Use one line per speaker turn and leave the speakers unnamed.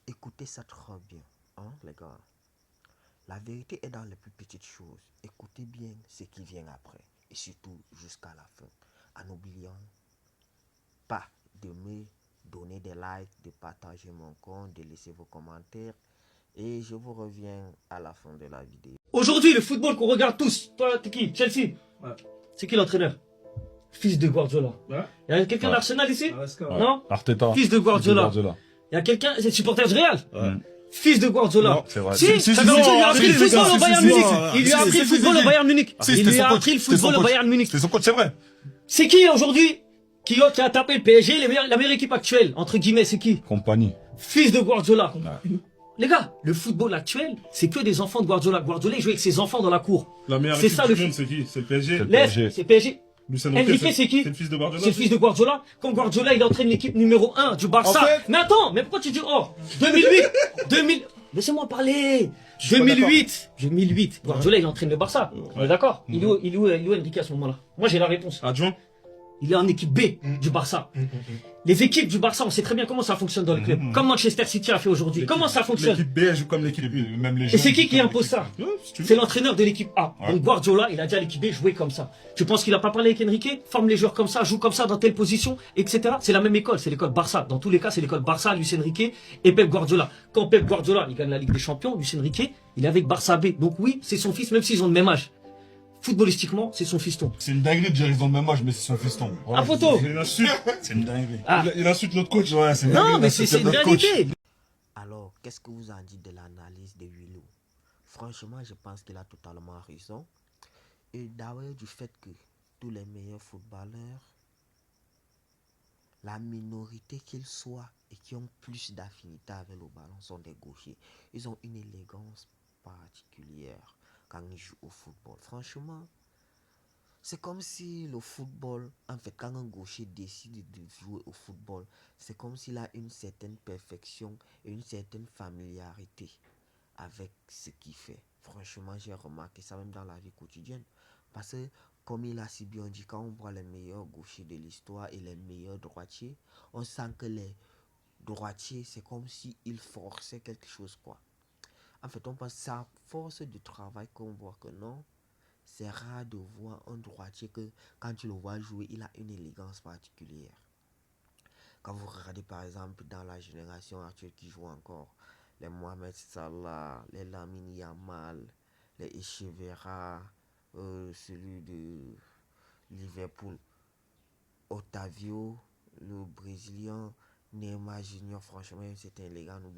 Écoutez ça trop bien, hein, les gars. La vérité est dans les plus petites choses. Écoutez bien ce qui vient après. Et surtout jusqu'à la fin. En n'oubliant pas de me donner des likes, de partager mon compte, de laisser vos commentaires. Et je vous reviens à la fin de la vidéo.
Aujourd'hui, le football qu'on regarde tous, toi, t'es qui? Chelsea. Ouais. C'est qui l'entraîneur? Fils de Guardiola. Ouais. Il y a quelqu'un d'Arsenal ici? Ouais. Non?
Arteta.
Fils de Guardiola. Il y a quelqu'un, c'est supporter du Real? Ouais. Fils de Guardiola. Non, c'est vrai. Si, ça veut dire qu'il lui a appris le football au Bayern Munich. Il lui a appris le football au Bayern Munich. Il lui a appris le football au Bayern Munich.
C'est son coach, c'est vrai.
C'est qui aujourd'hui qui a tapé le PSG, la meilleure équipe actuelle, entre guillemets, c'est qui?
Compagnie.
Fils de Guardiola. Ouais. Les gars, le football actuel, c'est que des enfants de Guardiola. Guardiola, il joue avec ses enfants dans la cour.
La meilleure équipe du monde, c'est qui? C'est le PSG.
C'est PSG.
Enrique,
c'est qui?
C'est le fils de Guardiola.
C'est le fils de Guardiola. Quand Guardiola, il entraîne l'équipe numéro 1 du Barça. En fait... Mais attends, mais pourquoi tu dis, oh, 2008, laissez-moi parler. 2008. Guardiola, il entraîne le Barça. On est d'accord? Il est où Enrique à ce moment-là? Moi, j'ai la réponse.
Adjoint.
Il est en équipe B du Barça. Les équipes du Barça, on sait très bien comment ça fonctionne dans le club. Comme Manchester City a fait aujourd'hui. Comment ça fonctionne?
L'équipe B, elle joue comme l'équipe B.
Même les
Et c'est qui impose ça? C'est l'entraîneur de l'équipe A. Ouais. Donc Guardiola, il a dit à l'équipe B, jouer comme ça. Tu penses qu'il a pas parlé avec Enrique? Forme les joueurs comme ça, joue comme ça, dans telle position, etc. C'est la même école, c'est l'école Barça. Dans tous les cas, c'est l'école Barça, Luis Enrique et Pep Guardiola. Quand Pep Guardiola, il gagne la Ligue des Champions, Luis Enrique, il est avec Barça B. Donc oui, c'est son fils, même s'ils ont le même âge. Footballistiquement, c'est son fiston.
C'est une dinguerie de dire ils ont le même âge, mais c'est son fiston.
À photo.
C'est une insulte.
C'est une dinguerie.
Ah.
Il insulte notre coach.
Ouais, c'est une dinguerie.
Non, mais c'est une réalité.
Alors, qu'est-ce que vous en dites de l'analyse de Willow? Franchement, je pense qu'il a totalement raison. Et d'ailleurs, du fait que tous les meilleurs footballeurs, la minorité qu'ils soient et qui ont plus d'affinité avec le ballon sont des gauchers. Ils ont une élégance particulière quand ils jouent au football. Franchement, c'est comme si le football, en fait, quand un gaucher décide de jouer au football, c'est comme s'il a une certaine perfection et une certaine familiarité avec ce qu'il fait. Franchement, j'ai remarqué ça même dans la vie quotidienne. Parce que, comme il a si bien dit, quand on voit les meilleurs gauchers de l'histoire et les meilleurs droitiers, on sent que les droitiers, c'est comme s'ils forçaient quelque chose, quoi. En fait, on pense que c'est à force de travail qu'on voit que non, c'est rare de voir un droitier que quand tu le vois jouer, il a une élégance particulière. Quand vous regardez par exemple dans la génération actuelle qui joue encore, les Mohamed Salah, les Lamine Yamal, les Echeverra, celui de Liverpool, Otavio, le Brésilien, Neymar Junior, franchement, c'était élégant, n'oubliez